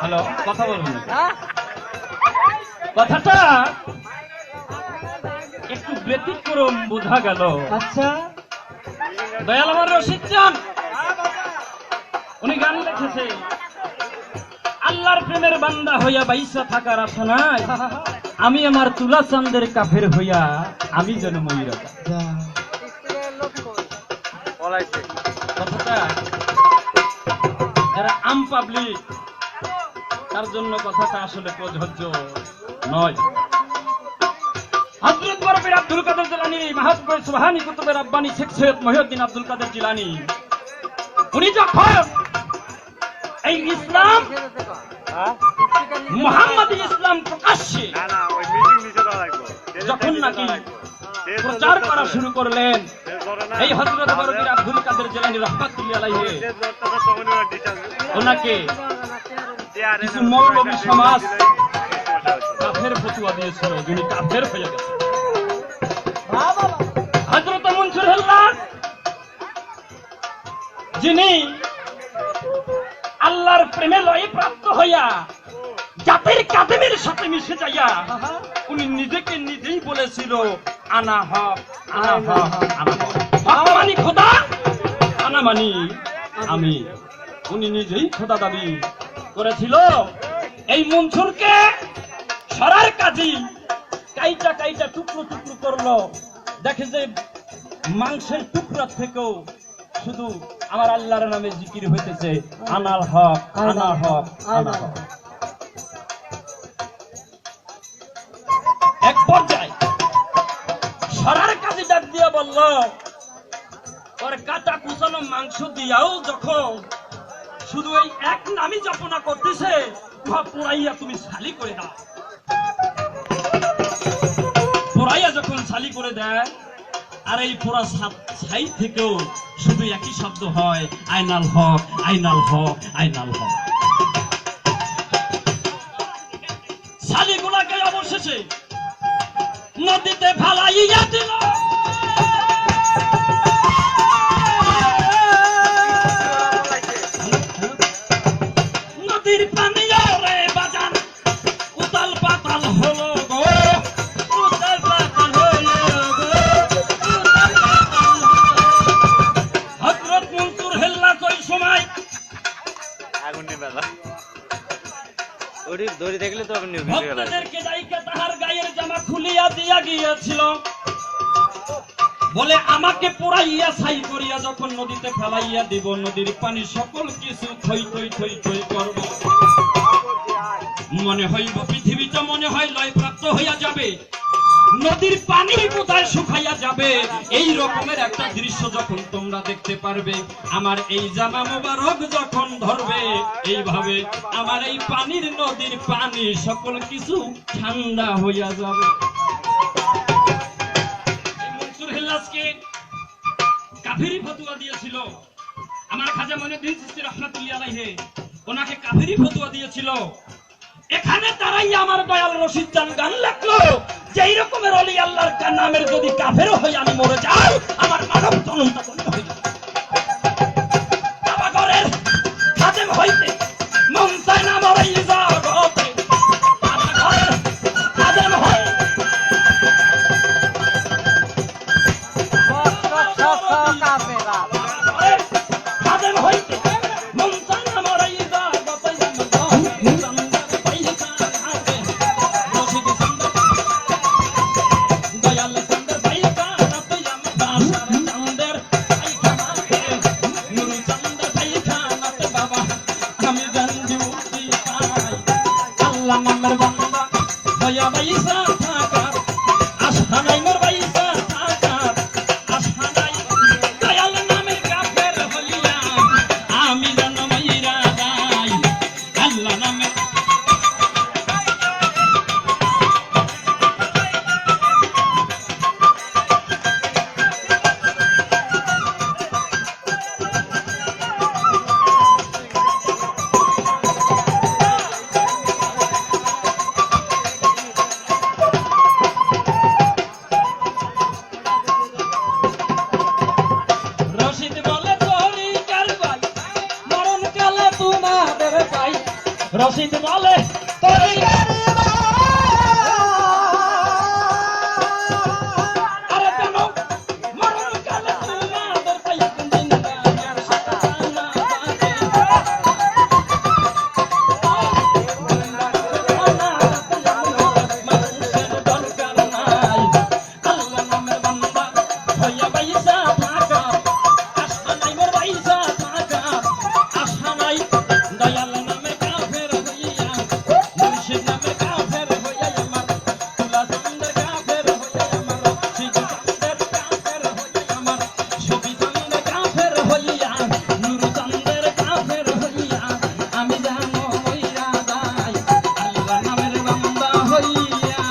Hello, কথা বলুন। কথাটা একটু ব্যতিক্রম বোঝা গেল। আচ্ছা, দয়াল আমার রশিদ চান উনি গান লিখেছে, আল্লাহর প্রেমের বান্দা হইয়া বাইসা থাকার আশা নাই, আমি আমার তুলা চান্দের কাফের হইয়া আমি যেন ময়ূরা। কথাটা এরা আম পাবলিক, তার জন্য কথাটা আসলে প্রযোজ্য নয়। হযরত বরফির আব্দুল কাদের জিলানী, মাহবুবে সুবহানী কুতুবে রাব্বানী শেখ সৈয়দ মহিউদ্দিন আব্দুল কাদের জিলানী উনি যখন এই ইসলাম মুহাম্মাদি ইসলাম প্রকাশ্যে যখন নাকি প্রচার করা শুরু করলেন, এই হযরত বরফির আব্দুল কাদের জিলানী রাহমাতুল্লাহি আলাইহি ওনাকে কিছু মৌলবী সমাজ কাফের ফতোয়া দিয়েছিল, যিনি কাফের হয়ে গেছেন। হযরত মনসুর হেল্লাস যিনি আল্লাহর প্রেমে লয়ে প্রাপ্ত হইয়া জাতির কাদেমের সাথে মিশে যাইয়া উনি নিজেকে নিজেই বলেছিল আনা হক, আনা হক, আনা হক, হক মানি খোদা, আনা মানি আমি। উনি নিজেই খোদা দাবি করেছিল। এই মনসুরকে সরার কাজী কাইটা কাইটা টুকরো টুকরো করলো, দেখে যে মাংসের টুকরা থেকেও শুধু আমার আল্লাহর নামে জিকির হইতেছে আনাল হক, আনা হক, আনা হক। এক পর্যায়ে সরার কাজী ডাক দিয়া বলল, ওর কাটা কুচানো মাংস দিয়াও যখন শুধু এই এক নামই জপনা করতেছে, পোড়াইয়া তুমি শালি করে দাও। পোড়াইয়া যখন শালি করে দেয়, আর এই পোড়া ছাই থেকেও শুধু একই শব্দ হয় আইনাল হক, আইনাল হক, আইনাল হক। শালিগুলাকে অবশেষে নদীতে ফালাইয়া দিল। নদীর পানি রে বাজান উতাল পাতাল হলো গো, উতাল পাতাল হলো গো। হযরত মনসুর হেল্লাস ওই সময় আগুন নিবে না, ওরে দড়ি দেখলে তো আগুন নিবে। ভক্তদেরকে যাইকে তাহার গায়ের জামা খুলিয়া দিয়া গিয়েছিল, বলে আমাকে পোড়াইয়া ছাই করিয়া যখন নদীতে ফেলাইয়া দিব, নদীর পানি সকল কিছু থই থই থই থই করব। মনে হইব পৃথিবীটা মনে হয় লয় প্রাপ্ত হইয়া যাবে, নদীর পানি বোধহয় শুকাইয়া যাবে। এই রকমের একটা দৃশ্য যখন তোমরা দেখতে পারবে, আমার এই জামা মোবারক যখন ধরবে, এইভাবে আমার এই পানির নদীর পানি সকল কিছু ঠান্ডা হইয়া যাবে। মনসুর হেল্লাসকে কাফেরি ফতোয়া দিয়েছিল আমার খাজা মঈনুদ্দিন চিশতি রাহমাতুল্লাহি আলাইহি, ওনাকে কাফেরি ফতোয়া দিয়েছিল। এখানে দাঁড়াই আমার দয়াল রশিদ চান গান লাগলো যে এই রকমের অলি আল্লাহর নামের যদি কাফেরও হই আমি মরে যাই, আমার মানব জনমটা বন্ধ হয়ে যাবে। কাবাগরের খাদেম হইতে মন চায় না মরাই জগতে, কাবাগরের খাদেম হই খাদেম হইতে মন চায় না মরাই জগতে। দয়াল চন্দ্র ভাই কানা তুই আমার হইয়া বাইসা থাকার আশা নাই মোর বাইসা থাকার আশা নাই দয়াল নামের কাফের হইয়া আমি যেন মইরা যাই আল্লাহ নামে রশিদ বলে তরিকার ভাই মরণ কালে তোমাদের পাই রশিদ বলে তরিকার আরে কেন মরণ কালে তোমাদের পাই জিন্দাগার সাতানা বাজে মানুষের দরকার নাই আল্লাহ নামের বান্দা হইয়া বাইসা থাকা আশা নাই মোর বাইসা থাকা আশা নাই দয়াল নামে কাফের হইয়া মুর্শিদ নামে কাফের হইয়া আমার তুলা চন্দ্রের কাফের হইয়া আমার রশিদ চন্দ্রের কাফের হইয়া আমার ছবি চন্দ্রের কাফের হইয়া নূর চন্দ্রের কাফের হইয়া আমি জানো মইরা যাই আল্লাহ নামের বান্দা হইয়া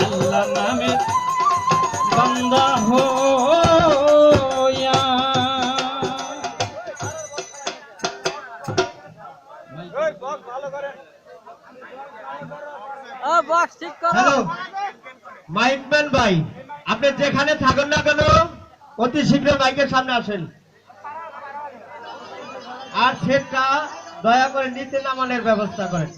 আল্লাহ নামের বান্দা হইয়া বক্স ঠিক করো হ্যালো মাইকম্যান ভাই, আপনি যেখানে থাকেন না কেন অতি শীঘ্র মাইকের সামনে আসেন, আর সেটা দয়া করে নিচে নামানোর ব্যবস্থা করেন।